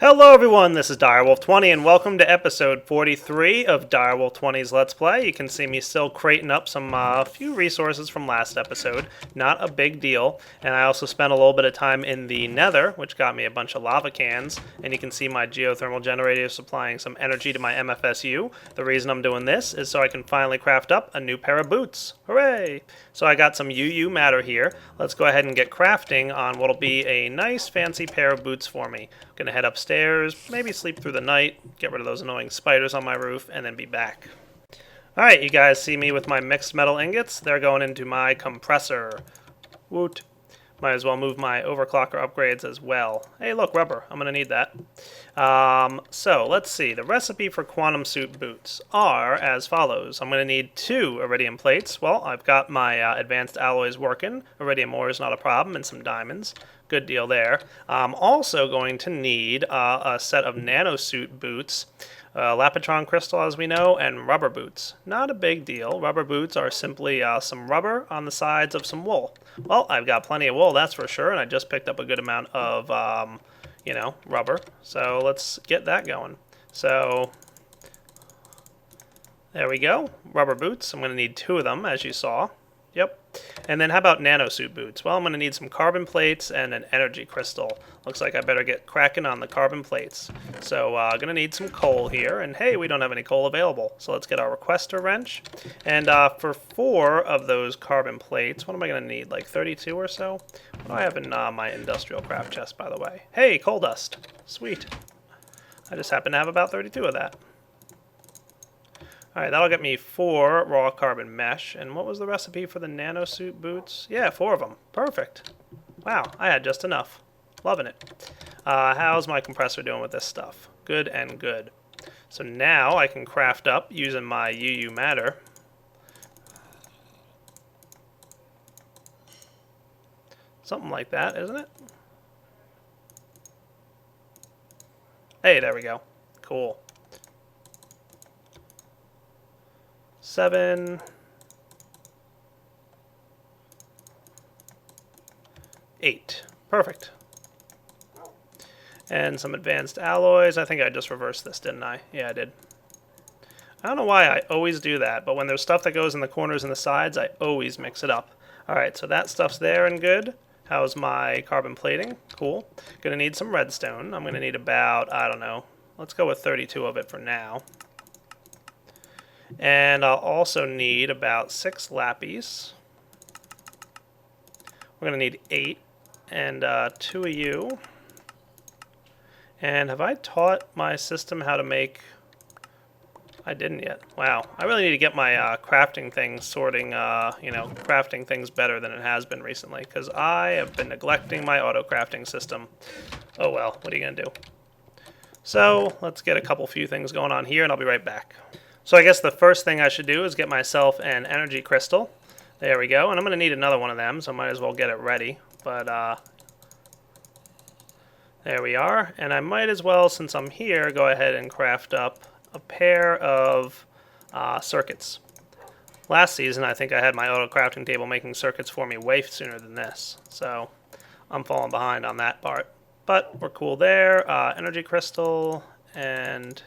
Hello everyone, this is Direwolf20 and welcome to episode 43 of Direwolf20's Let's Play. You can see me still crating up some few resources from last episode, not a big deal. And I also spent a little bit of time in the nether, which got me a bunch of lava cans. And you can see my geothermal generator supplying some energy to my MFSU. The reason I'm doing this is so I can finally craft up a new pair of boots. Hooray! So I got some UU matter here. Let's go ahead and get crafting on what'll be a nice fancy pair of boots for me. I'm gonna head upstairs, maybe sleep through the night, get rid of those annoying spiders on my roof, and then be back. Alright, you guys see me with my mixed metal ingots? They're going into my compressor. Woot. Might as well move my overclocker upgrades as well. Hey, look, rubber. I'm going to need that. So, let's see. The recipe for quantum suit boots are as follows. I'm going to need 2 iridium plates. Well, I've got my advanced alloys working. Iridium ore is not a problem, and some diamonds. Good deal there. I'm also going to need a set of nanosuit boots. Lapitron crystal, as we know, and rubber boots. Not a big deal. Rubber boots are simply some rubber on the sides of some wool. Well, I've got plenty of wool, that's for sure, and I just picked up a good amount of, rubber. So let's get that going. So there we go. Rubber boots. I'm going to need 2 of them, as you saw. Yep. And then how about nanosuit boots? Well, I'm going to need some carbon plates and an energy crystal. Looks like I better get cracking on the carbon plates. So going to need some coal here. And hey, we don't have any coal available. So let's get our requester wrench. And for 4 of those carbon plates, what am I going to need? Like 32 or so? What do I have in my industrial craft chest, by the way? Hey, coal dust. Sweet. I just happen to have about 32 of that. Alright, that'll get me 4 raw carbon mesh. And what was the recipe for the nanosuit boots? Yeah, 4 of them. Perfect. Wow, I had just enough. Loving it. How's my compressor doing with this stuff? Good and good. So now I can craft up using my UU matter. Something like that, isn't it? Hey, there we go. Cool. 7, 8. Perfect. And some advanced alloys. I think I just reversed this, didn't I? Yeah, I did. I don't know why I always do that, but when there's stuff that goes in the corners and the sides, I always mix it up. Alright, so that stuff's there and good. How's my carbon plating? Cool. Gonna need some redstone. I'm gonna need about, I don't know, let's go with 32 of it for now. And I'll also need about 6 lappies. We're going to need 8 and 2 of you. And have I taught my system how to make... I didn't yet. Wow. I really need to get my crafting things sorting, crafting things better than it has been recently. Because I have been neglecting my auto-crafting system. Oh well, what are you going to do? So, let's get a few things going on here and I'll be right back. So I guess the first thing I should do is get myself an energy crystal. There we go. And I'm going to need another one of them, so I might as well get it ready. But there we are. And I might as well, since I'm here, go ahead and craft up a pair of circuits. Last season, I think I had my auto-crafting table making circuits for me way sooner than this. So I'm falling behind on that part. But we're cool there. Energy crystal and...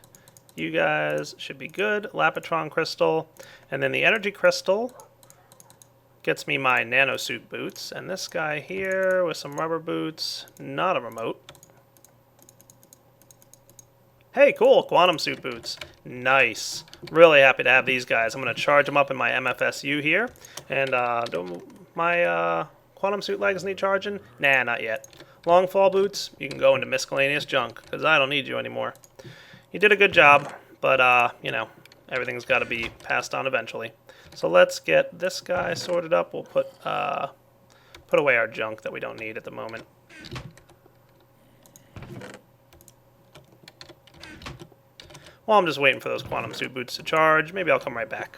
you guys should be good. Lapitron crystal. And then the energy crystal gets me my nanosuit boots. And this guy here with some rubber boots. Not a remote. Hey, cool. Quantum suit boots. Nice. Really happy to have these guys. I'm going to charge them up in my MFSU here. And do my quantum suit legs need charging? Nah, not yet. Long fall boots, you can go into miscellaneous junk. Because I don't need you anymore. You did a good job, but, everything's got to be passed on eventually. So let's get this guy sorted up. We'll put away our junk that we don't need at the moment. While I'm just waiting for those quantum suit boots to charge, maybe I'll come right back.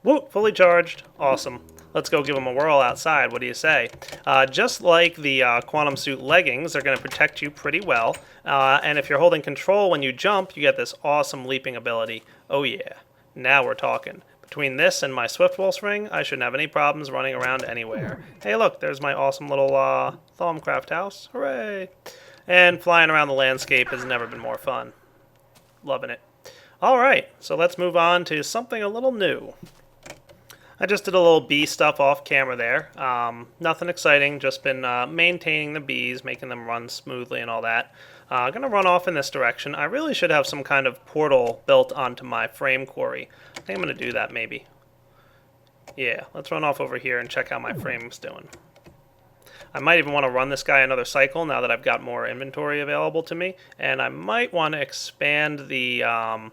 Woo! Fully charged. Awesome. Let's go give them a whirl outside. What do you say? Just like the quantum suit leggings, they're going to protect you pretty well. And if you're holding control when you jump, you get this awesome leaping ability. Oh yeah. Now we're talking. Between this and my Swiftwolf ring, I shouldn't have any problems running around anywhere. Hey look, there's my awesome little Thaumcraft house. Hooray! And flying around the landscape has never been more fun. Loving it. Alright, so let's move on to something a little new. I just did a little bee stuff off camera there. Nothing exciting, just been maintaining the bees, making them run smoothly and all that. I'm going to run off in this direction. I really should have some kind of portal built onto my frame quarry. I think I'm going to do that maybe. Yeah, let's run off over here and check how my frame's doing. I might even want to run this guy another cycle now that I've got more inventory available to me. And I might want to expand the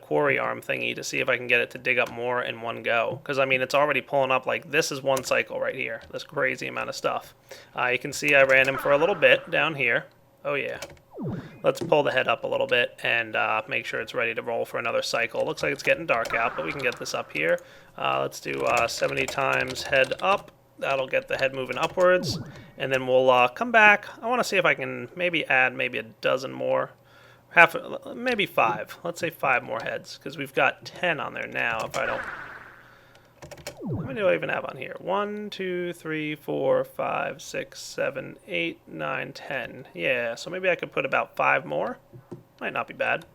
quarry arm thingy to see if I can get it to dig up more in one go. Because, I mean, it's already pulling up, like, this is one cycle right here. This crazy amount of stuff. You can see I ran him for a little bit down here. Oh, yeah. Let's pull the head up a little bit and make sure it's ready to roll for another cycle. Looks like it's getting dark out, but we can get this up here. Let's do 70 times head up. That'll get the head moving upwards. And then we'll come back. I want to see if I can maybe add maybe a dozen more. Maybe 5. Let's say 5 more heads, because we've got 10 on there now. If I don't, how many do I even have on here? 1, 2, 3, 4, 5, 6, 7, 8, 9, 10. Yeah, so maybe I could put about 5 more. Might not be bad.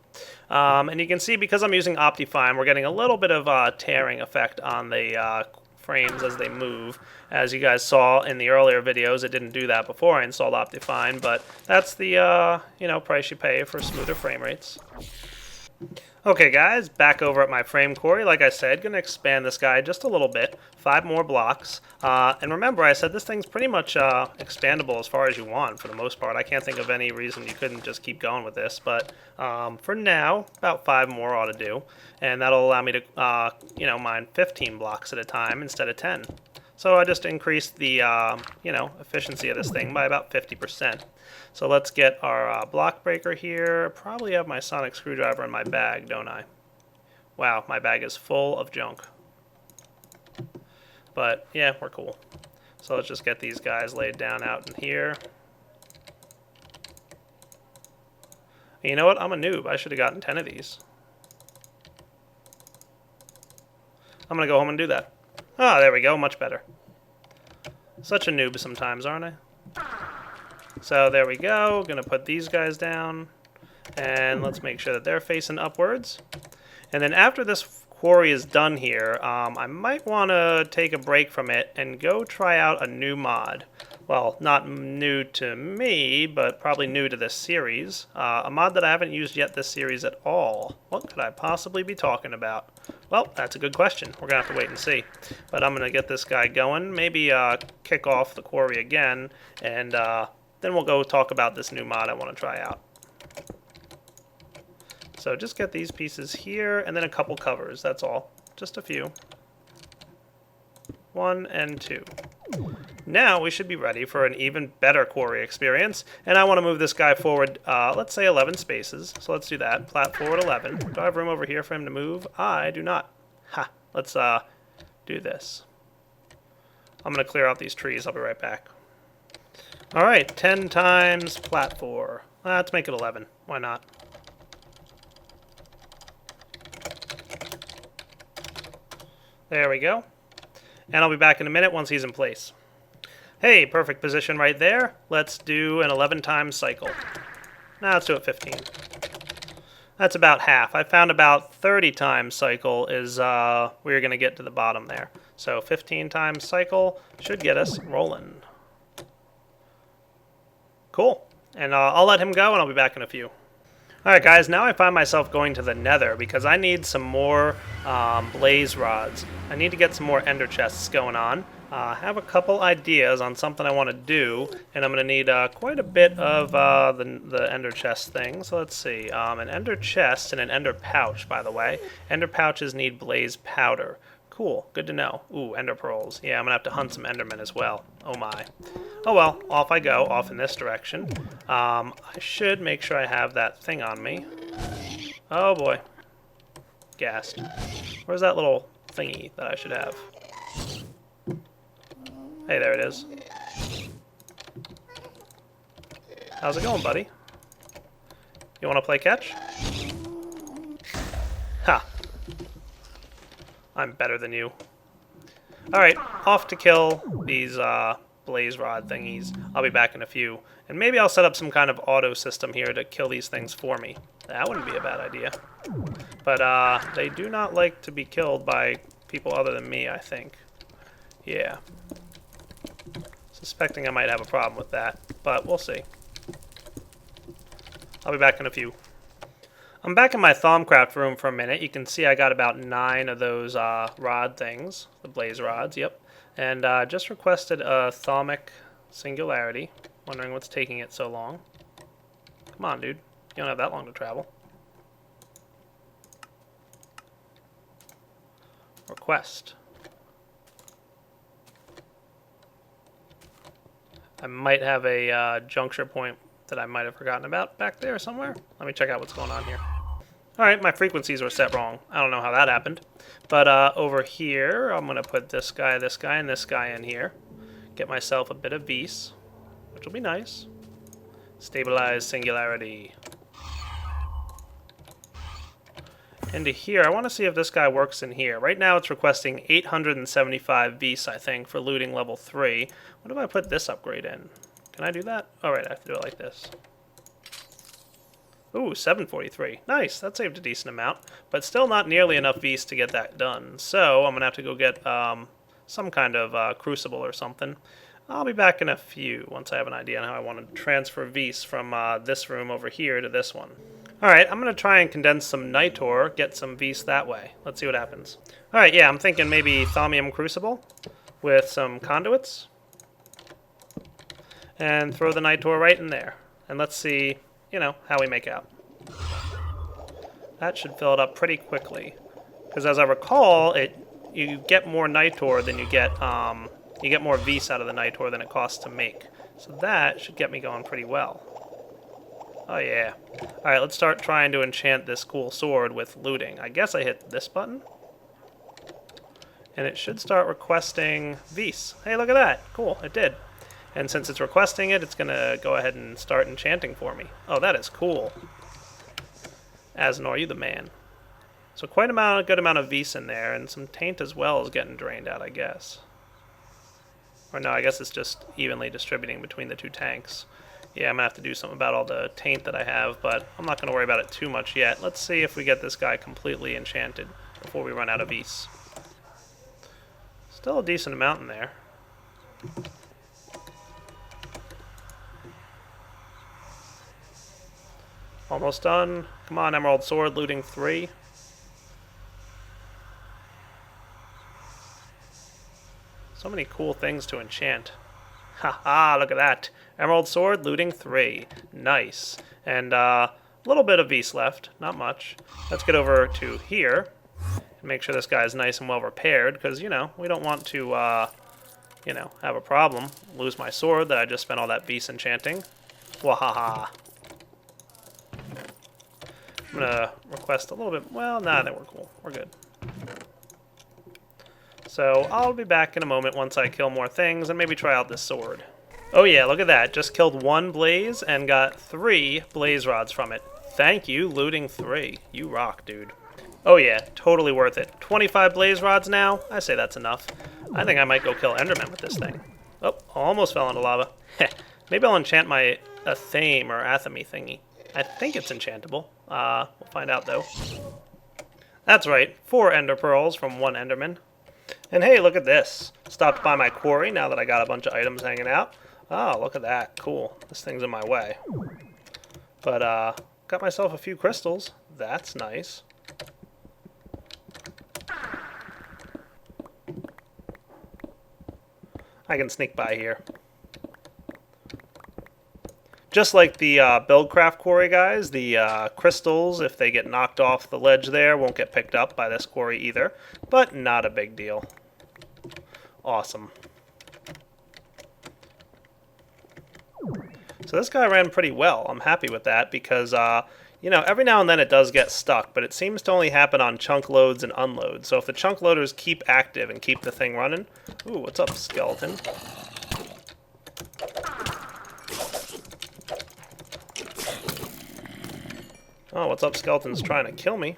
And you can see because I'm using Optifine, we're getting a little bit of tearing effect on the frames as they move. As you guys saw in the earlier videos, it didn't do that before I installed Optifine, but that's the price you pay for smoother frame rates. Okay guys, back over at my frame quarry. Like I said, gonna expand this guy just a little bit, 5 more blocks. And remember, I said this thing's pretty much expandable as far as you want for the most part. I can't think of any reason you couldn't just keep going with this, but for now, about 5 more ought to do. And that'll allow me to, mine 15 blocks at a time instead of 10. So I just increased the, efficiency of this thing by about 50%. So let's get our block breaker here. Probably have my sonic screwdriver in my bag, don't I? Wow, my bag is full of junk. But yeah, we're cool. So let's just get these guys laid down out in here. And you know what? I'm a noob. I should have gotten 10 of these. I'm going to go home and do that. Ah, there we go. Much better. Such a noob sometimes, aren't I? So there we go. Going to put these guys down. And let's make sure that they're facing upwards. And then after this quarry is done here, I might want to take a break from it and go try out a new mod. Well, not new to me, but probably new to this series. A mod that I haven't used yet this series at all. What could I possibly be talking about? Well, that's a good question. We're going to have to wait and see. But I'm going to get this guy going. Maybe kick off the quarry again. And then we'll go talk about this new mod I want to try out. So just get these pieces here, and then a couple covers. That's all. Just a few. 1 and 2. Now we should be ready for an even better quarry experience, and I want to move this guy forward, let's say 11 spaces. So let's do that. Plat forward 11. Do I have room over here for him to move? I do not. Ha! Let's do this. I'm going to clear out these trees. I'll be right back. Alright, 10 times plat 4. Let's make it 11. Why not? There we go. And I'll be back in a minute once he's in place. Hey, perfect position right there. Let's do an 11 times cycle. Now let's do it 15. That's about half. I found about 30 times cycle is where you're going to get to the bottom there. So 15 times cycle should get us rolling. Cool. And I'll let him go and I'll be back in a few. Alright guys, now I find myself going to the nether because I need some more blaze rods. I need to get some more ender chests going on. I have a couple ideas on something I want to do, and I'm going to need quite a bit of the ender chest thing. So let's see, an ender chest and an ender pouch, by the way. Ender pouches need blaze powder. Cool, good to know. Ooh, ender pearls. Yeah, I'm going to have to hunt some endermen as well. Oh my. Oh well, off I go, off in this direction. I should make sure I have that thing on me. Oh boy. Gassed. Where's that little thingy that I should have? Hey, there it is. How's it going, buddy? You want to play catch? Ha! I'm better than you. Alright, off to kill these blaze rod thingies. I'll be back in a few. And maybe I'll set up some kind of auto system here to kill these things for me. That wouldn't be a bad idea. But they do not like to be killed by people other than me, I think. Yeah. Suspecting I might have a problem with that, but we'll see. I'll be back in a few. I'm back in my Thaumcraft room for a minute. You can see I got about 9 of those rod things, the blaze rods, yep. And just requested a Thaumic Singularity. Wondering what's taking it so long. Come on, dude. You don't have that long to travel. Request. I might have a juncture point that I might have forgotten about back there somewhere. Let me check out what's going on here. Alright, my frequencies were set wrong. I don't know how that happened. But over here, I'm going to put this guy, and this guy in here. Get myself a bit of Vis, which will be nice. Stabilize Singularity. Into here, I want to see if this guy works in here. Right now it's requesting 875 Vis, I think, for looting level 3. What if I put this upgrade in? Can I do that? Alright, I have to do it like this. Ooh, 743. Nice, that saved a decent amount, but still not nearly enough Vis to get that done. So I'm going to have to go get some kind of crucible or something. I'll be back in a few once I have an idea on how I want to transfer Vis from this room over here to this one. Alright, I'm going to try and condense some Nitor, get some Vis that way. Let's see what happens. Alright, yeah, I'm thinking maybe Thaumium Crucible with some conduits. And throw the Nitor right in there. And let's see, you know, how we make out. That should fill it up pretty quickly. Because as I recall, you get more Nitor than you get more Vis out of the Nitor than it costs to make. So that should get me going pretty well. Oh yeah. Alright, let's start trying to enchant this cool sword with looting. I guess I hit this button. And it should start requesting Vis. Hey, look at that. Cool, it did. And since it's requesting it, it's going to go ahead and start enchanting for me. Oh, that is cool. Asnor, you the man. So quite a good amount of Vis in there, and some taint as well is getting drained out, I guess. Or no, I guess it's just evenly distributing between the two tanks. Yeah, I'm going to have to do something about all the taint that I have, but I'm not going to worry about it too much yet. Let's see if we get this guy completely enchanted before we run out of Vis. Still a decent amount in there. Almost done. Come on, Emerald Sword, looting 3. So many cool things to enchant. Haha, look at that. Emerald Sword, looting 3. Nice. And a little bit of Vis left, not much. Let's get over to here and make sure this guy's nice and well repaired, because, you know, we don't want to, you know, have a problem. Lose my sword that I just spent all that Vis enchanting. Wahaha. I'm going to request a little bit. Well, nah, that we're cool. We're good. So I'll be back in a moment once I kill more things and maybe try out this sword. Oh yeah, look at that. Just killed 1 blaze and got 3 blaze rods from it. Thank you, looting 3. You rock, dude. Oh yeah, totally worth it. 25 blaze rods now? I say that's enough. I think I might go kill Enderman with this thing. Oh, almost fell into lava. Maybe I'll enchant my Athame or Athame thingy. I think it's enchantable. We'll find out, though. That's right, 4 ender pearls from 1 enderman. And hey, look at this. Stopped by my quarry now that I got a bunch of items hanging out. Oh, look at that. Cool. This thing's in my way. But, got myself a few crystals. That's nice. I can sneak by here. Just like the Buildcraft quarry guys, the crystals, if they get knocked off the ledge there, won't get picked up by this quarry either. But not a big deal. Awesome. So this guy ran pretty well. I'm happy with that because, you know, every now and then it does get stuck, but it seems to only happen on chunk loads and unloads. So if the chunk loaders keep active and keep the thing running... Ooh, what's up, skeleton? Oh, what's up, skeletons trying to kill me?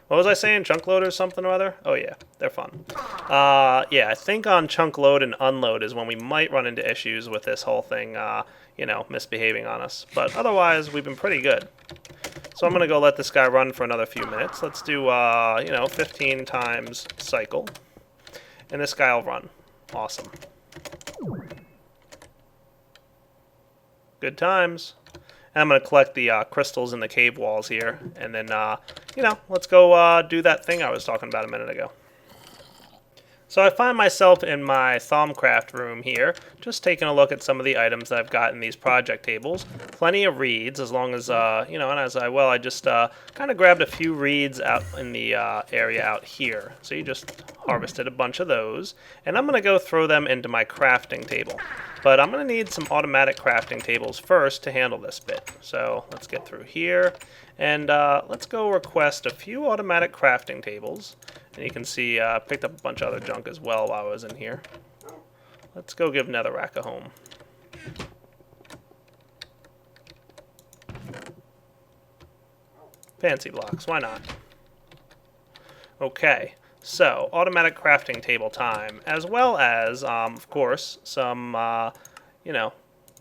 What was I saying? Chunk loaders something or other? Oh yeah, they're fun. Yeah, I think on chunk load and unload is when we might run into issues with this whole thing, misbehaving on us. But otherwise, we've been pretty good. So I'm going to go let this guy run for another few minutes. Let's do, 15 times cycle. And this guy will run. Awesome. Good times. And I'm going to collect the crystals in the cave walls here. And then, let's go do that thing I was talking about a minute ago. So I find myself in my Thaumcraft room here, just taking a look at some of the items that I've got in these project tables. Plenty of reeds, as long as, I just kind of grabbed a few reeds out in the area out here. So you just harvested a bunch of those. And I'm going to go throw them into my crafting table. But I'm going to need some automatic crafting tables first to handle this bit. So let's get through here. And let's go request a few automatic crafting tables. And you can see I picked up a bunch of other junk as well while I was in here. Let's go give Netherrack a home. Fancy blocks, why not? Okay, so automatic crafting table time, as well as, of course, some,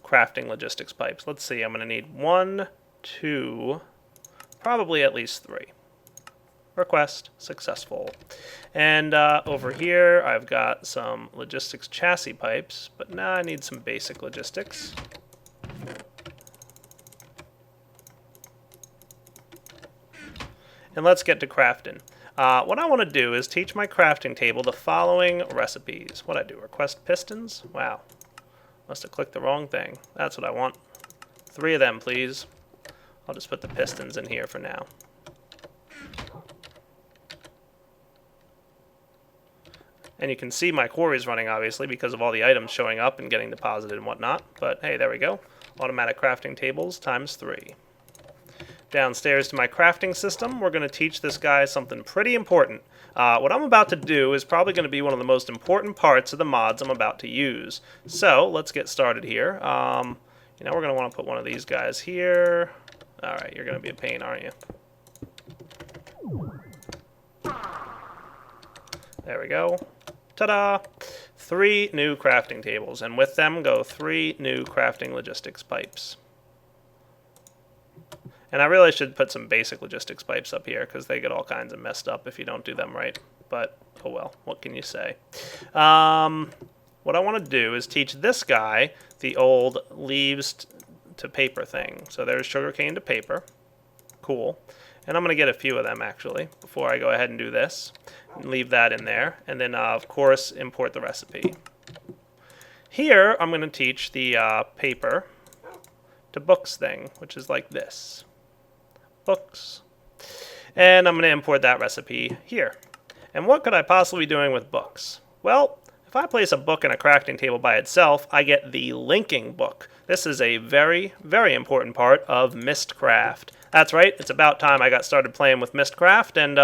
crafting logistics pipes. Let's see, I'm going to need 1, 2, probably at least 3. Request successful. And over here I've got some logistics chassis pipes, but now I need some basic logistics. And let's get to crafting. What I want to do is teach my crafting table the following recipes. What I do, request pistons? Wow, must have clicked the wrong thing. That's what I want. 3 of them, please. I'll just put the pistons in here for now. And you can see my quarries running, obviously, because of all the items showing up and getting deposited and whatnot. But hey, there we go. Automatic crafting tables times 3. Downstairs to my crafting system, we're going to teach this guy something pretty important. What I'm about to do is probably going to be one of the most important parts of the mods I'm about to use. So let's get started here. We're going to want to put one of these guys here. All right, you're going to be a pain, aren't you? There we go. Ta-da! 3 new crafting tables, and with them go 3 new crafting logistics pipes. And I really should put some basic logistics pipes up here, because they get all kinds of messed up if you don't do them right. But, oh well, what can you say? What I want to do is teach this guy the old leaves to paper thing. So there's sugarcane to paper. Cool. And I'm going to get a few of them, actually, before I go ahead and do this. And leave that in there. And then, of course, import the recipe. Here, I'm going to teach the paper to books thing, which is like this. Books. And I'm going to import that recipe here. And what could I possibly be doing with books? Well, if I place a book in a crafting table by itself, I get the linking book. This is a very, very important part of Mystcraft. That's right, it's about time I got started playing with Mystcraft, and,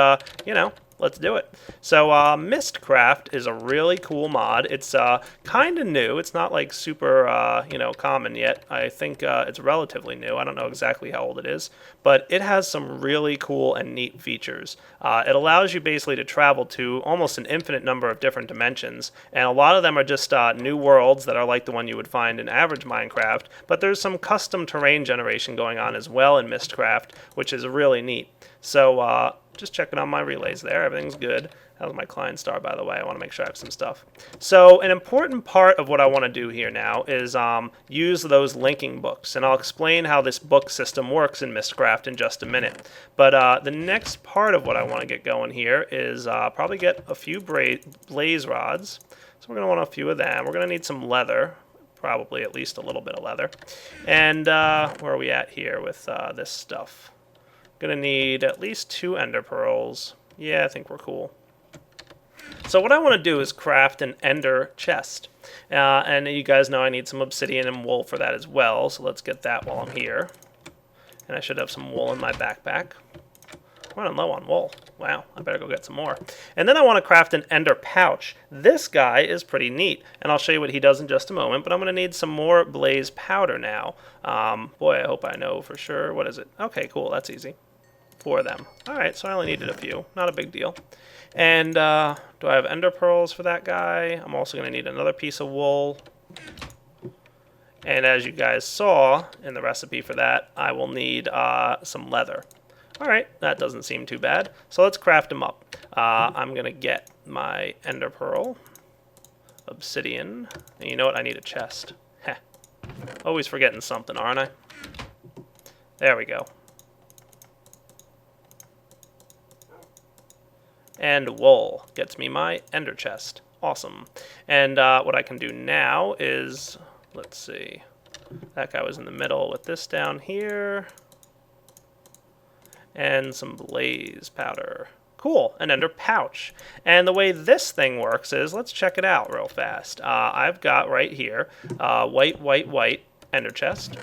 let's do it. So, Mystcraft is a really cool mod. It's kind of new. It's not, like, super, common yet. I think it's relatively new. I don't know exactly how old it is. But it has some really cool and neat features. It allows you basically to travel to almost an infinite number of different dimensions. And a lot of them are just new worlds that are like the one you would find in average Minecraft. But there's some custom terrain generation going on as well in Mystcraft, which is really neat. So, just checking on my relays there. Everything's good. That was my client star, by the way. I want to make sure I have some stuff. So an important part of what I want to do here now is use those linking books. And I'll explain how this book system works in Mystcraft in just a minute. But the next part of what I want to get going here is probably get a few blaze rods. So we're going to want a few of them. We're going to need some leather. Probably at least a little bit of leather. And where are we at here with this stuff? Gonna need at least 2 ender pearls. Yeah, I think we're cool. So what I want to do is craft an ender chest. And you guys know I need some obsidian and wool for that as well. So let's get that while I'm here. And I should have some wool in my backpack. I'm running low on wool. Wow, I better go get some more. And then I want to craft an ender pouch. This guy is pretty neat. And I'll show you what he does in just a moment. But I'm going to need some more blaze powder now. Boy, I hope I know for sure. What is it? Okay, cool. That's easy. 4 of them. Alright, so I only needed a few. Not a big deal. And do I have ender pearls for that guy? I'm also going to need another piece of wool. And as you guys saw in the recipe for that, I will need some leather. Alright, that doesn't seem too bad. So let's craft them up. I'm going to get my ender pearl, obsidian, and you know what? I need a chest. Heh. Always forgetting something, aren't I? There we go. And wool gets me my ender chest. Awesome. And what I can do now is, let's see, that guy was in the middle with this down here. And some blaze powder. Cool, an ender pouch. And the way this thing works is, let's check it out real fast. I've got right here, white ender chest.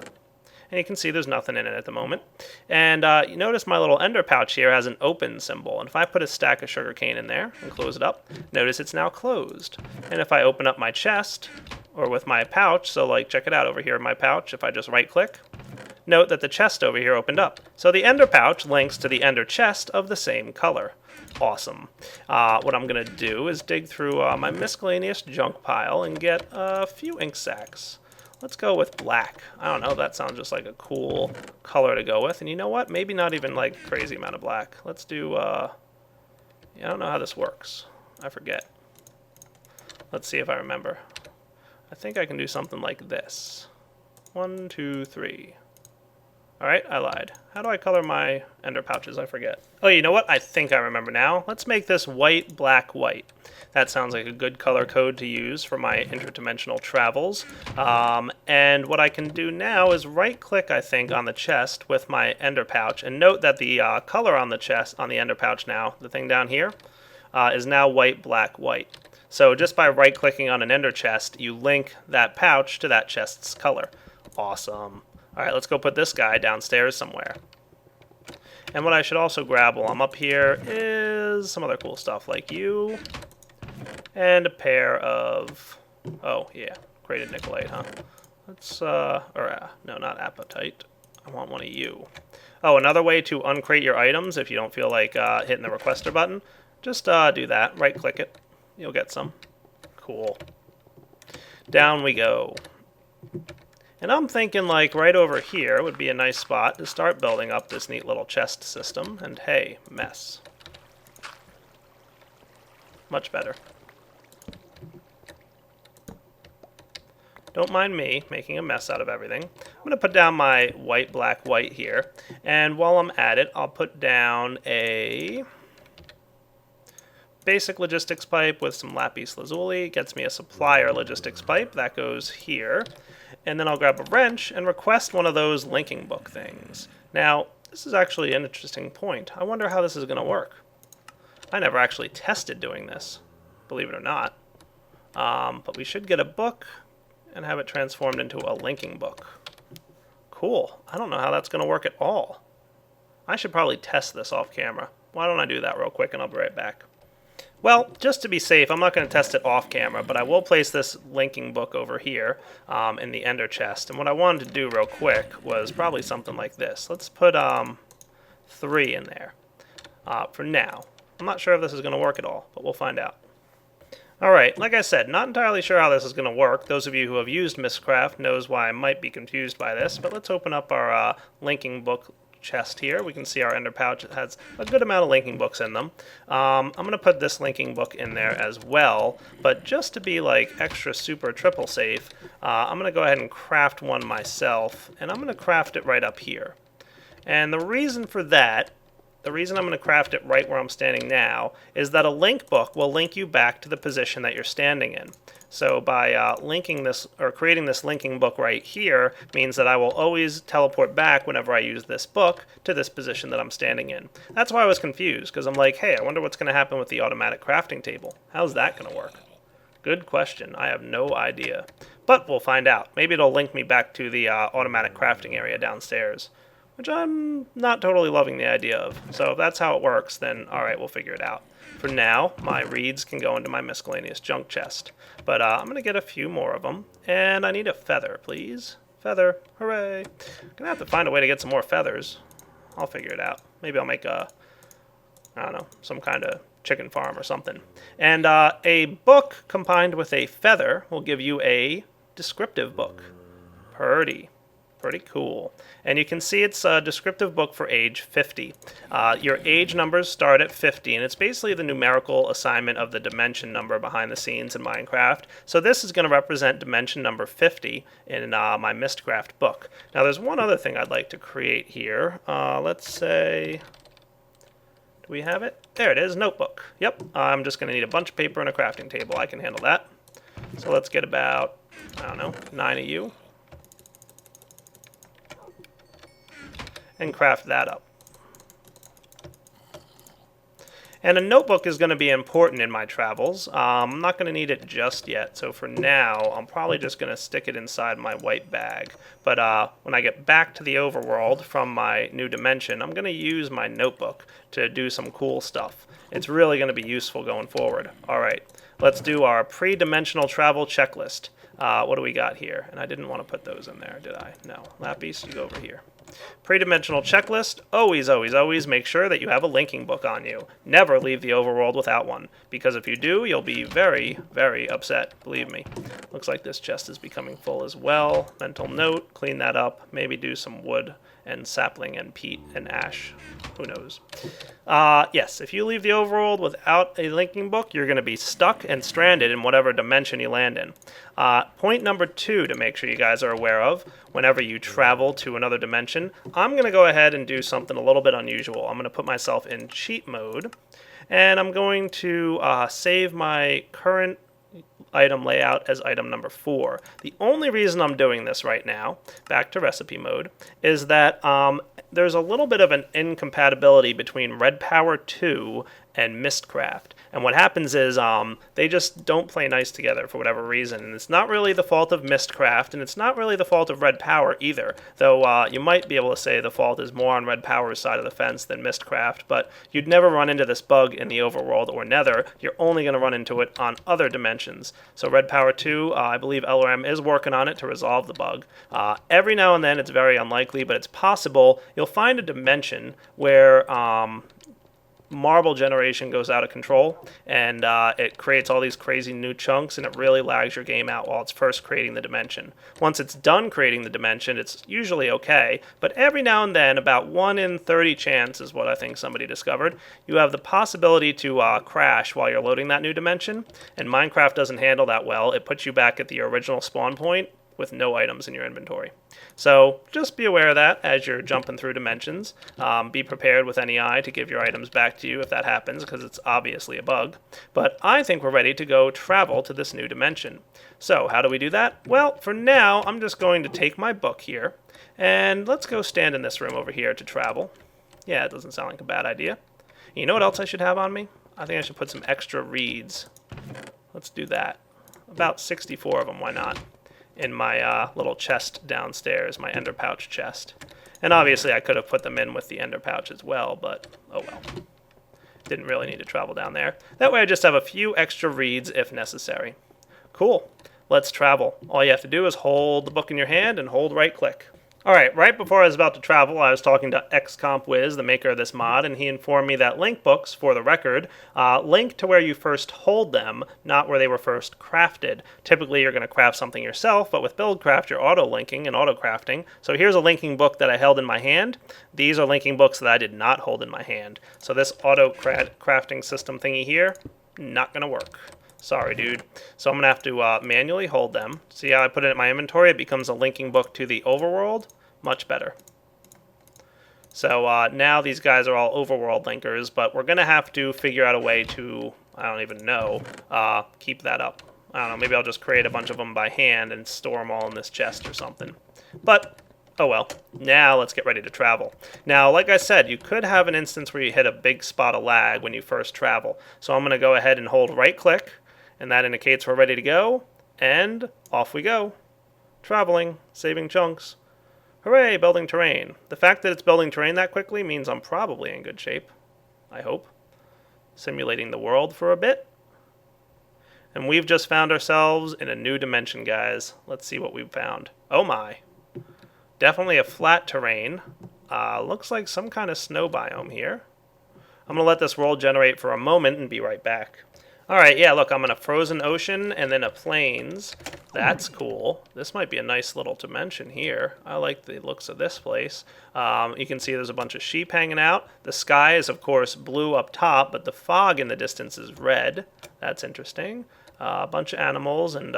And you can see there's nothing in it at the moment. And you notice my little ender pouch here has an open symbol. And if I put a stack of sugarcane in there and close it up, notice it's now closed. And if I open up my chest, or with my pouch, so like check it out over here in my pouch, if I just right click, note that the chest over here opened up. So the ender pouch links to the ender chest of the same color. Awesome. What I'm going to do is dig through my miscellaneous junk pile and get a few ink sacs. Let's go with black. I don't know, that sounds just like a cool color to go with. And you know what? Maybe not even like crazy amount of black. Let's do, yeah, I don't know how this works. I forget. Let's see if I remember. I think I can do something like this. 1, 2, 3. Alright, I lied. How do I color my ender pouches? I forget. Oh, you know what? I think I remember now. Let's make this white, black, white. That sounds like a good color code to use for my interdimensional travels. And what I can do now is right-click, I think, on the chest with my ender pouch. And note that the color on the chest, on the ender pouch now, the thing down here, is now white, black, white. So just by right-clicking on an ender chest, you link that pouch to that chest's color. Awesome. Alright, let's go put this guy downstairs somewhere. And what I should also grab while I'm up here is some other cool stuff like you. And a pair of, oh yeah, graded nickelite, huh? Let's, no, not apatite. I want one of you. Oh, another way to uncrate your items if you don't feel like hitting the requester button, just do that, right click it. You'll get some. Cool. Down we go. And I'm thinking like right over here would be a nice spot to start building up this neat little chest system. And hey, mess. Much better. Don't mind me making a mess out of everything. I'm going to put down my white, black, white here. And while I'm at it, I'll put down a basic logistics pipe with some lapis lazuli. Gets me a supplier logistics pipe. That goes here. And then I'll grab a wrench and request one of those linking book things. Now, this is actually an interesting point. I wonder how this is going to work. I never actually tested doing this, believe it or not. But we should get a book and have it transformed into a linking book. Cool. I don't know how that's going to work at all. I should probably test this off camera. Why don't I do that real quick and I'll be right back. Well, just to be safe, I'm not going to test it off camera, but I will place this linking book over here in the ender chest. And what I wanted to do real quick was probably something like this. Let's put 3 in there for now. I'm not sure if this is going to work at all, but we'll find out. Alright, like I said, not entirely sure how this is going to work. Those of you who have used Mistcraft knows why I might be confused by this, but let's open up our linking book chest here. We can see our ender pouch has a good amount of linking books in them. I'm going to put this linking book in there as well, but just to be like extra super triple safe, I'm going to go ahead and craft one myself, and I'm going to craft it right up here. And the reason for that, the reason I'm going to craft it right where I'm standing now, is that a link book will link you back to the position that you're standing in. So by linking this, or creating this linking book right here, means that I will always teleport back whenever I use this book to this position that I'm standing in. That's why I was confused, because I'm like, hey, I wonder what's going to happen with the automatic crafting table. How's that going to work? Good question. I have no idea. But we'll find out. Maybe it'll link me back to the automatic crafting area downstairs, which I'm not totally loving the idea of. So if that's how it works, then alright, we'll figure it out. For now, my reeds can go into my miscellaneous junk chest. But I'm going to get a few more of them. And I need a feather, please. Feather. Hooray. I'm going to have to find a way to get some more feathers. I'll figure it out. Maybe I'll make a, I don't know, some kind of chicken farm or something. And a book combined with a feather will give you a descriptive book. Pretty cool. And you can see it's a descriptive book for age 50. Your age numbers start at 50, and it's basically the numerical assignment of the dimension number behind the scenes in Minecraft. So this is going to represent dimension number 50 in my Mistcraft book. Now there's one other thing I'd like to create here. Let's say, do we have it? There it is, notebook. Yep, I'm just going to need a bunch of paper and a crafting table. I can handle that. So let's get about, I don't know, 9 of you. And craft that up. And a notebook is going to be important in my travels. I'm not going to need it just yet, so for now, I'm probably just going to stick it inside my white bag. But when I get back to the overworld from my new dimension, I'm going to use my notebook to do some cool stuff. It's really going to be useful going forward. All right, let's do our pre-dimensional travel checklist. What do we got here? And I didn't want to put those in there, did I? No. Lapis, you go over here. Pre-dimensional checklist. Always make sure that you have a linking book on you. Never leave the overworld without one, because if you do, you'll be very, very upset. Believe me. Looks like this chest is becoming full as well. Mental note, clean that up. Maybe do some wood and sapling and peat and ash. Who knows? Yes, if you leave the overworld without a linking book, you're going to be stuck and stranded in whatever dimension you land in. Point number 2 to make sure you guys are aware of whenever you travel to another dimension, I'm going to go ahead and do something a little bit unusual. I'm going to put myself in cheat mode, and I'm going to save my current item layout as item number 4. The only reason I'm doing this right now, back to recipe mode, is that there's a little bit of an incompatibility between Red Power 2 and Mistcraft. And what happens is they just don't play nice together for whatever reason. And it's not really the fault of Mistcraft, and it's not really the fault of Red Power either. Though you might be able to say the fault is more on Red Power's side of the fence than Mistcraft, but you'd never run into this bug in the overworld or Nether. You're only going to run into it on other dimensions. So Red Power 2, I believe LRM is working on it to resolve the bug. Every now and then it's very unlikely, but it's possible you'll find a dimension where marble generation goes out of control, and it creates all these crazy new chunks, and it really lags your game out while it's first creating the dimension. Once it's done creating the dimension, it's usually okay, but every now and then, about 1 in 30 chance is what I think somebody discovered, you have the possibility to crash while you're loading that new dimension, and Minecraft doesn't handle that well. It puts you back at the original spawn point with no items in your inventory. So just be aware of that as you're jumping through dimensions. Be prepared with any eye to give your items back to you if that happens, because it's obviously a bug. But I think we're ready to go travel to this new dimension. So how do we do that? Well, for now, I'm just going to take my book here, and let's go stand in this room over here to travel. Yeah, it doesn't sound like a bad idea. You know what else I should have on me? I think I should put some extra reeds. Let's do that. About 64 of them, why not? In my little chest downstairs, my ender pouch chest. And obviously I could have put them in with the ender pouch as well, but oh well. Didn't really need to travel down there. That way I just have a few extra reeds if necessary. Cool. Let's travel. All you have to do is hold the book in your hand and hold right click. Alright, right before I was about to travel, I was talking to XCompWiz, the maker of this mod, and he informed me that link books, for the record, link to where you first hold them, not where they were first crafted. Typically, you're going to craft something yourself, but with BuildCraft, you're auto-linking and auto-crafting. So here's a linking book that I held in my hand. These are linking books that I did not hold in my hand. So this auto-crafting system thingy here, not going to work. Sorry, dude. So I'm going to have to manually hold them. See how I put it in my inventory? It becomes a linking book to the overworld. Much better. So now these guys are all overworld linkers, but we're going to have to figure out a way to, I don't even know, keep that up. I don't know, maybe I'll just create a bunch of them by hand and store them all in this chest or something. But, oh well. Now let's get ready to travel. Now, like I said, you could have an instance where you hit a big spot of lag when you first travel. So I'm going to go ahead and hold right click, and that indicates we're ready to go, and off we go. Traveling, saving chunks. Hooray, building terrain. The fact that it's building terrain that quickly means I'm probably in good shape. I hope. Simulating the world for a bit. And we've just found ourselves in a new dimension, guys. Let's see what we've found. Oh my. Definitely a flat terrain. Looks like some kind of snow biome here. I'm going to let this world generate for a moment and be right back. Alright, yeah, look, I'm in a frozen ocean and then a plains. That's cool. This might be a nice little dimension here. I like the looks of this place. You can see there's a bunch of sheep hanging out. The sky is, of course, blue up top, but the fog in the distance is red. That's interesting. A bunch of animals and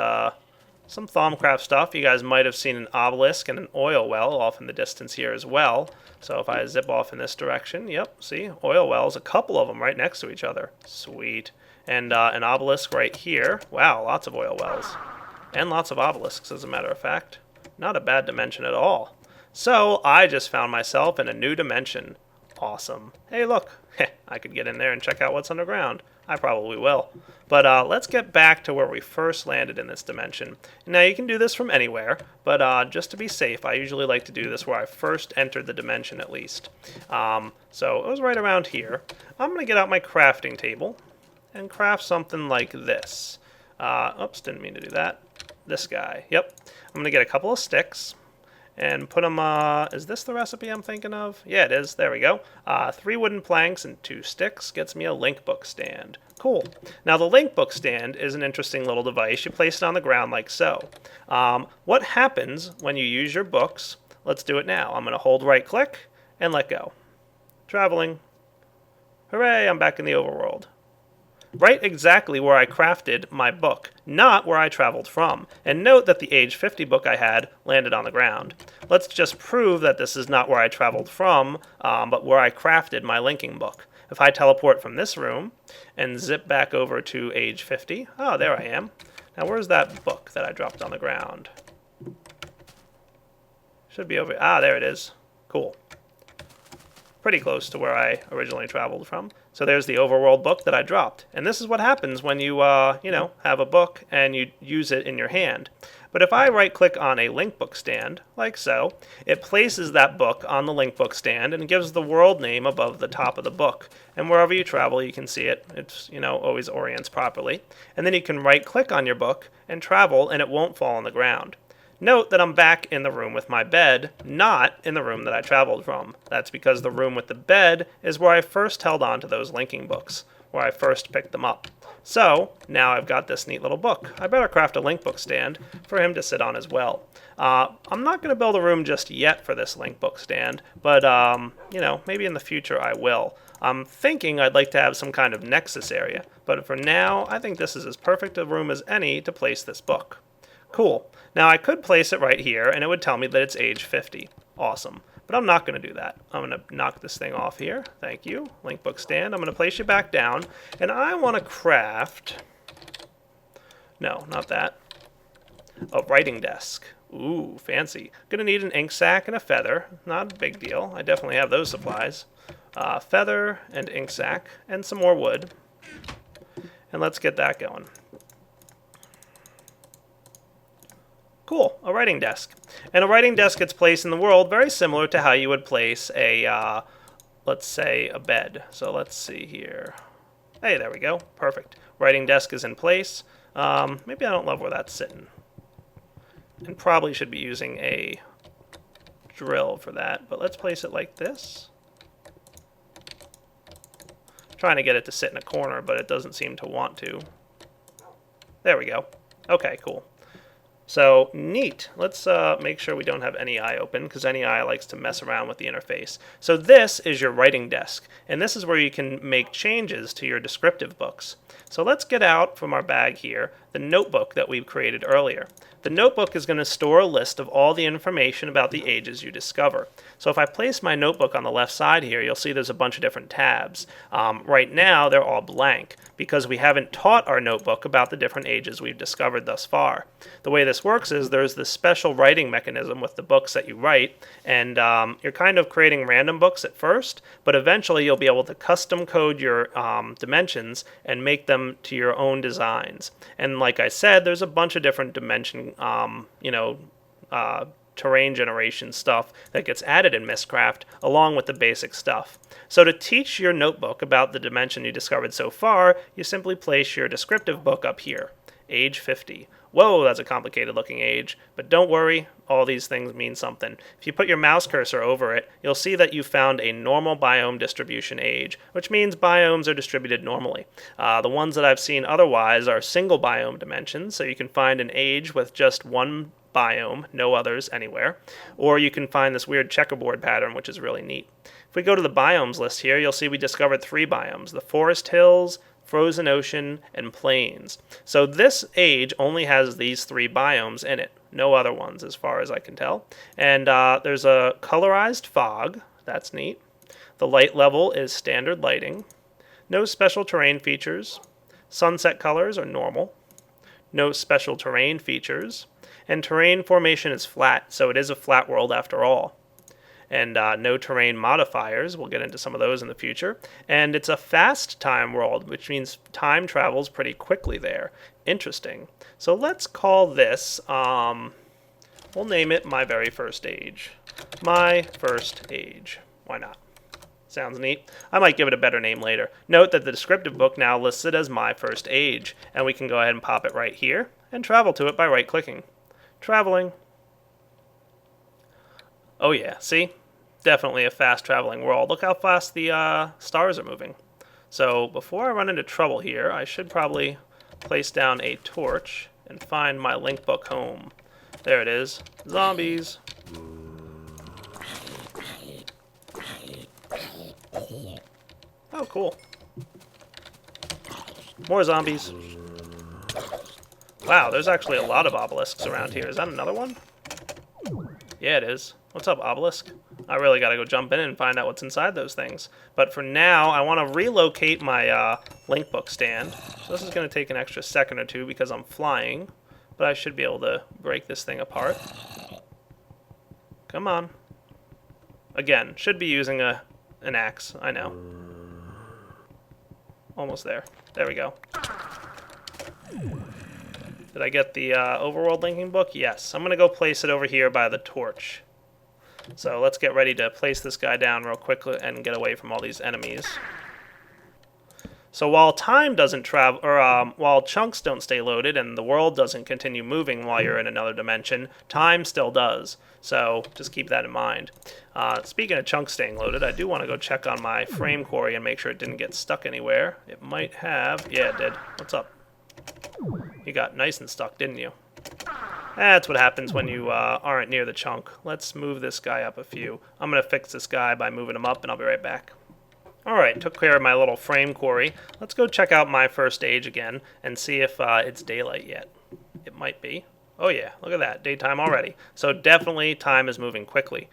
some Thaumcraft stuff. You guys might have seen an obelisk and an oil well off in the distance here as well. So if I zip off in this direction, yep, see, oil wells, a couple of them right next to each other. Sweet. And an obelisk right here. Wow, lots of oil wells. And lots of obelisks, as a matter of fact. Not a bad dimension at all. So I just found myself in a new dimension. Awesome. Hey, look. I could get in there and check out what's underground. I probably will. But let's get back to where we first landed in this dimension. Now, you can do this from anywhere, but just to be safe, I usually like to do this where I first entered the dimension at least. So it was right around here. I'm going to get out my crafting table and craft something like this. Oops, didn't mean to do that. This guy. Yep. I'm going to get a couple of sticks and put them, is this the recipe I'm thinking of? Yeah, it is. There we go. 3 wooden planks and 2 sticks gets me a link book stand. Cool. Now, the link book stand is an interesting little device. You place it on the ground like so. What happens when you use your books? Let's do it now. I'm going to hold right-click and let go. Traveling. Hooray, I'm back in the overworld. Right exactly where I crafted my book, not where I traveled from. And note that the age 50 book I had landed on the ground. Let's just prove that this is not where I traveled from, but where I crafted my linking book. If I teleport from this room and zip back over to age 50, oh, there I am. Now, where's that book that I dropped on the ground? Should be over, there it is. Cool. Pretty close to where I originally traveled from. So there's the overworld book that I dropped. And this is what happens when you, have a book and you use it in your hand. But if I right-click on a link book stand, like so, it places that book on the link book stand and gives the world name above the top of the book. And wherever you travel, you can see it. It's, always orients properly. And then you can right-click on your book and travel, and it won't fall on the ground. Note that I'm back in the room with my bed, not in the room that I traveled from. That's because the room with the bed is where I first held on to those linking books, where I first picked them up. So, now I've got this neat little book. I better craft a link book stand for him to sit on as well. I'm not going to build a room just yet for this link book stand, but, maybe in the future I will. I'm thinking I'd like to have some kind of nexus area, but for now, I think this is as perfect a room as any to place this book. Cool. Now, I could place it right here, and it would tell me that it's age 50. Awesome. But I'm not going to do that. I'm going to knock this thing off here. Thank you. Link book stand. I'm going to place you back down, and I want to craft... No, not that. A writing desk. Ooh, fancy. Going to need an ink sac and a feather. Not a big deal. I definitely have those supplies. Feather and ink sac, and some more wood. And let's get that going. Cool, a writing desk. And a writing desk gets placed in the world very similar to how you would place a, let's say, a bed. So let's see here. Hey, there we go. Perfect. Writing desk is in place. Maybe I don't love where that's sitting. And probably should be using a drill for that. But let's place it like this. Trying to get it to sit in a corner, but it doesn't seem to want to. There we go. Okay, cool. So, neat. Let's make sure we don't have NEI open, because NEI likes to mess around with the interface. So this is your writing desk, and this is where you can make changes to your descriptive books. So let's get out from our bag here the notebook that we've created earlier. The notebook is going to store a list of all the information about the ages you discover. So if I place my notebook on the left side here, you'll see there's a bunch of different tabs. Right now, they're all blank, because we haven't taught our notebook about the different ages we've discovered thus far. The way this works is there's this special writing mechanism with the books that you write, and you're kind of creating random books at first, but eventually you'll be able to custom code your dimensions and make them to your own designs. And like I said, there's a bunch of different dimension, terrain generation stuff that gets added in Mystcraft along with the basic stuff. So to teach your notebook about the dimension you discovered so far, you simply place your descriptive book up here, age 50. Whoa, that's a complicated looking age, but don't worry, all these things mean something. If you put your mouse cursor over it, you'll see that you found a normal biome distribution age, which means biomes are distributed normally. The ones that I've seen otherwise are single biome dimensions, so you can find an age with just one biome, no others anywhere, or you can find this weird checkerboard pattern, which is really neat. If we go to the biomes list here, you'll see we discovered 3 biomes: the forest hills, frozen ocean, and plains. So this age only has these 3 biomes in it, no other ones as far as I can tell. And there's a colorized fog, that's neat. The light level is standard lighting. No special terrain features. Sunset colors are normal. No special terrain features. And terrain formation is flat, so it is a flat world after all. And no terrain modifiers. We'll get into some of those in the future. And it's a fast time world, which means time travels pretty quickly there. Interesting. So let's call this, we'll name it My Very First Age. My First Age. Why not? Sounds neat. I might give it a better name later. Note that the descriptive book now lists it as My First Age, and we can go ahead and pop it right here and travel to it by right-clicking. Traveling. Oh yeah, see? Definitely a fast-traveling world. Look how fast the stars are moving. So before I run into trouble here, I should probably place down a torch and find my link book home. There it is. Zombies. Oh, cool. More zombies. Wow, there's actually a lot of obelisks around here. Is that another one? Yeah, it is. What's up, obelisk? I really gotta go jump in and find out what's inside those things. But for now, I want to relocate my link book stand. So this is going to take an extra second or two because I'm flying. But I should be able to break this thing apart. Come on. Again, should be using an axe, I know. Almost there. There we go. Did I get the overworld linking book? Yes. I'm going to go place it over here by the torch. So let's get ready to place this guy down real quickly and get away from all these enemies. So while time doesn't travel, or while chunks don't stay loaded and the world doesn't continue moving while you're in another dimension, time still does. So just keep that in mind. Speaking of chunks staying loaded, I do want to go check on my frame quarry and make sure it didn't get stuck anywhere. It might have. Yeah, it did. What's up? You got nice and stuck, didn't you? That's what happens when you aren't near the chunk. Let's move this guy up a few. I'm going to fix this guy by moving him up, and I'll be right back. Alright, took care of my little frame quarry. Let's go check out My First Age again and see if it's daylight yet. It might be. Oh yeah, look at that, daytime already. So definitely time is moving quickly.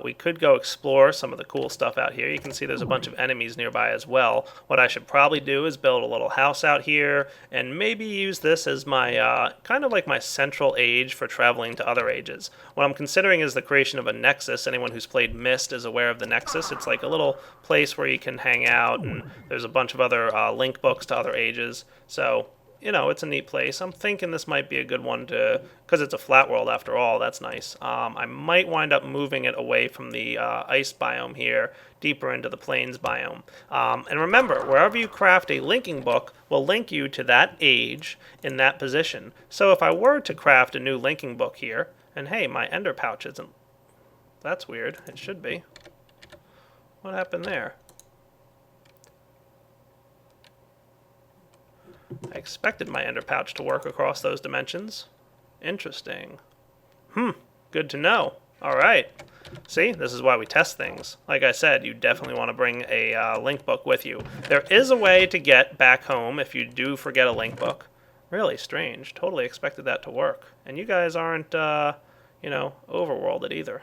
We could go explore some of the cool stuff out here. You can see there's a bunch of enemies nearby as well. What I should probably do is build a little house out here and maybe use this as my, kind of like my central age for traveling to other ages. What I'm considering is the creation of a nexus. Anyone who's played Myst is aware of the nexus. It's like a little place where you can hang out, and there's a bunch of other link books to other ages. So, you know, it's a neat place. I'm thinking this might be a good one to, because it's a flat world after all. That's nice. I might wind up moving it away from the ice biome here, deeper into the plains biome. And remember, wherever you craft a linking book will link you to that age in that position. So if I were to craft a new linking book here, and hey, my ender pouch isn't. That's weird. It should be. What happened there? I expected my ender pouch to work across those dimensions. Interesting. Good to know. Alright. See, this is why we test things. Like I said, you definitely want to bring a link book with you. There is a way to get back home if you do forget a link book. Really strange. Totally expected that to work. And you guys aren't, you know, overworlded either.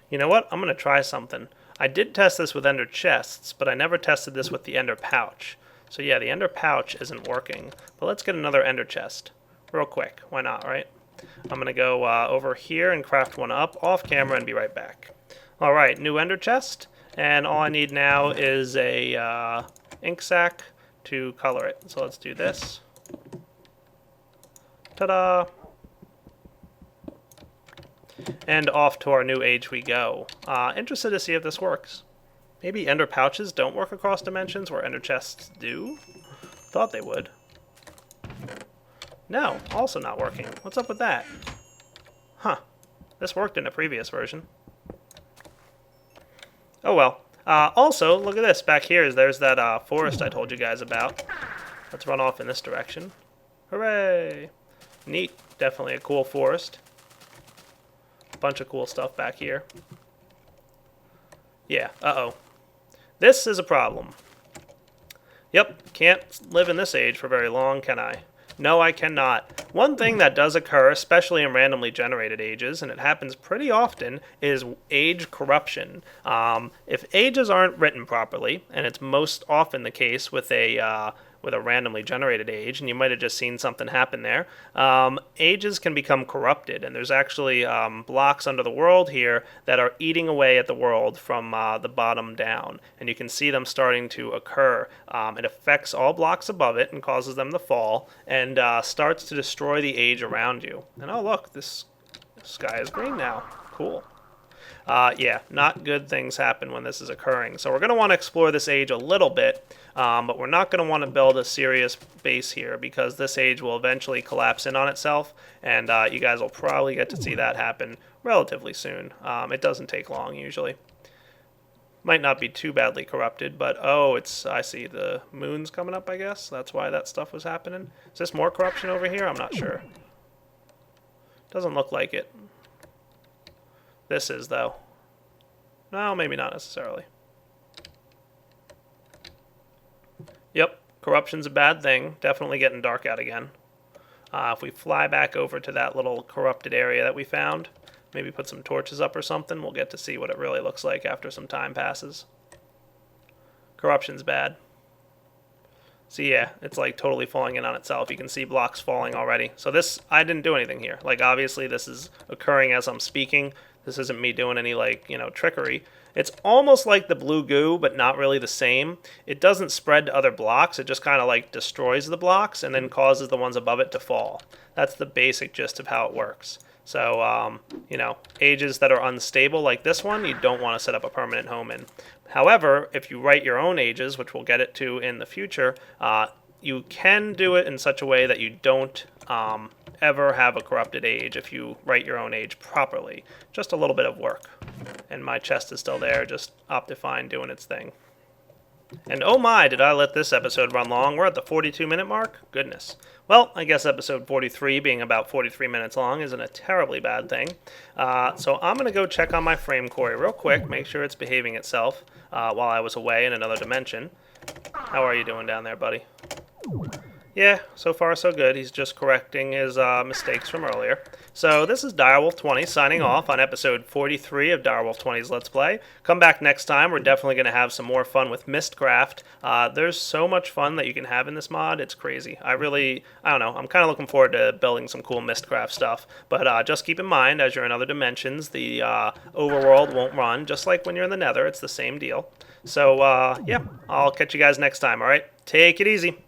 You know what? I'm going to try something. I did test this with ender chests, but I never tested this with the ender pouch. So yeah, the ender pouch isn't working. But let's get another ender chest. Real quick. Why not, right? I'm going to go over here and craft one up off camera and be right back. Alright, new ender chest. And all I need now is a ink sac to color it. So let's do this. Ta-da! And off to our new age we go. Interested to see if this works. Maybe ender pouches don't work across dimensions where ender chests do? Thought they would. No, also not working. What's up with that? Huh. This worked in a previous version. Oh well. Also, look at this. Back here, there's that forest I told you guys about. Let's run off in this direction. Hooray! Neat. Definitely a cool forest. Bunch of cool stuff back here. Yeah, uh-oh. This is a problem. Yep, can't live in this age for very long, can I? No, I cannot. One thing that does occur, especially in randomly generated ages, and it happens pretty often, is age corruption. If ages aren't written properly, and it's most often the case with a randomly generated age, and you might have just seen something happen there, ages can become corrupted, and there's actually blocks under the world here that are eating away at the world from the bottom down, and you can see them starting to occur. It affects all blocks above it and causes them to fall, and starts to destroy the age around you. And oh look, this sky is green now. Cool. Yeah, not good things happen when this is occurring. So we're going to want to explore this age a little bit, but we're not going to want to build a serious base here because this age will eventually collapse in on itself, and you guys will probably get to see that happen relatively soon. It doesn't take long usually. Might not be too badly corrupted, but oh, I see the moon's coming up, I guess. That's why that stuff was happening. Is this more corruption over here? I'm not sure. Doesn't look like it. This is, though. No, maybe not necessarily. Yep, corruption's a bad thing. Definitely getting dark out again. If we fly back over to that little corrupted area that we found, maybe put some torches up or something, we'll get to see what it really looks like after some time passes. Corruption's bad. So yeah, it's like totally falling in on itself. You can see blocks falling already. So this, I didn't do anything here. Like obviously this is occurring as I'm speaking. This isn't me doing any like, trickery. It's almost like the blue goo, but not really the same. It doesn't spread to other blocks. It just kind of like destroys the blocks and then causes the ones above it to fall. That's the basic gist of how it works. So, ages that are unstable like this one, you don't want to set up a permanent home in. However, if you write your own ages, which we'll get it to in the future, you can do it in such a way that you don't ever have a corrupted age if you write your own age properly. Just a little bit of work. And my chest is still there, just Optifine doing its thing. And oh my, did I let this episode run long? We're at the 42-minute mark? Goodness. Well, I guess episode 43 being about 43 minutes long isn't a terribly bad thing. So I'm going to go check on my frame quarry real quick, make sure it's behaving itself while I was away in another dimension. How are you doing down there, buddy? Yeah, so far so good. He's just correcting his mistakes from earlier. So this is Direwolf20 signing off on episode 43 of Direwolf20's Let's Play. Come back next time. We're definitely going to have some more fun with Mistcraft. There's so much fun that you can have in this mod. It's crazy. I don't know. I'm kind of looking forward to building some cool Mistcraft stuff. But just keep in mind, as you're in other dimensions, the overworld won't run. Just like when you're in the Nether, it's the same deal. So, yeah, I'll catch you guys next time, all right? Take it easy.